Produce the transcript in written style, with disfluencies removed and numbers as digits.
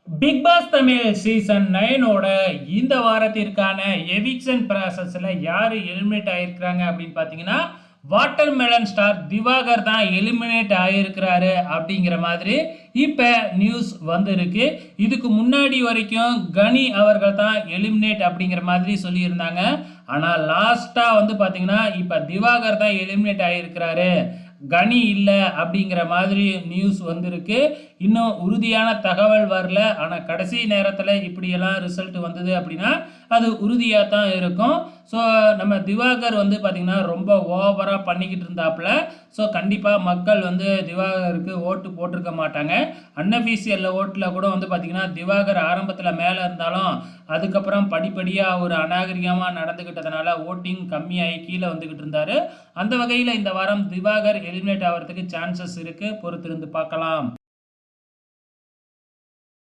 Big pass Tamil season 9ஓட இந்த வாரத்திற்கான eviction ப்ராசஸ்ல யாரு எலிமினேட் ஆயிருக்கிறாங்க அப்படின்னு பார்த்தீங்கன்னா, வாட்டர்மெலன் ஸ்டார் திவாகர் தான் எலிமினேட் ஆயிருக்கிறாரு அப்படிங்கிற மாதிரி இப்ப நியூஸ் வந்திருக்கு. இதுக்கு முன்னாடி வரைக்கும் கனி அவர்கள் தான் எலிமினேட் அப்படிங்கிற மாதிரி சொல்லியிருந்தாங்க. ஆனா லாஸ்டா வந்து பார்த்தீங்கன்னா, இப்ப திவாகர் தான் எலிமினேட் ஆயிருக்கிறாரு, கனி இல்லை அப்படிங்கிற மாதிரி நியூஸ் வந்திருக்கு. இன்னும் உறுதியான தகவல் வரல. ஆனால் கடைசி நேரத்தில் இப்படியெல்லாம் ரிசல்ட் வந்தது அப்படின்னா அது உறுதியாக தான் இருக்கும். ஸோ நம்ம திவாகர் வந்து பார்த்திங்கன்னா ரொம்ப ஓவராக பண்ணிக்கிட்டு இருந்தாப்புல. ஸோ கண்டிப்பாக மக்கள் வந்து திவாகருக்கு ஓட்டு போட்டிருக்க மாட்டாங்க. அன்அஃபீஷியல் ஓட்டில் கூட வந்து பார்த்திங்கன்னா திவாகர் ஆரம்பத்தில் மேலே இருந்தாலும் அதுக்கப்புறம் படிப்படியாக ஒரு அநாகரிகமாக நடந்துக்கிட்டதுனால ஓட்டிங் கம்மியாகி கீழே வந்துக்கிட்டு இருந்தார். அந்த வகையில் இந்த வாரம் திவாகர் எலிமினேட் ஆகிறதுக்கு சான்சஸ் இருக்குது. பொறுத்திருந்து பார்க்கலாம்.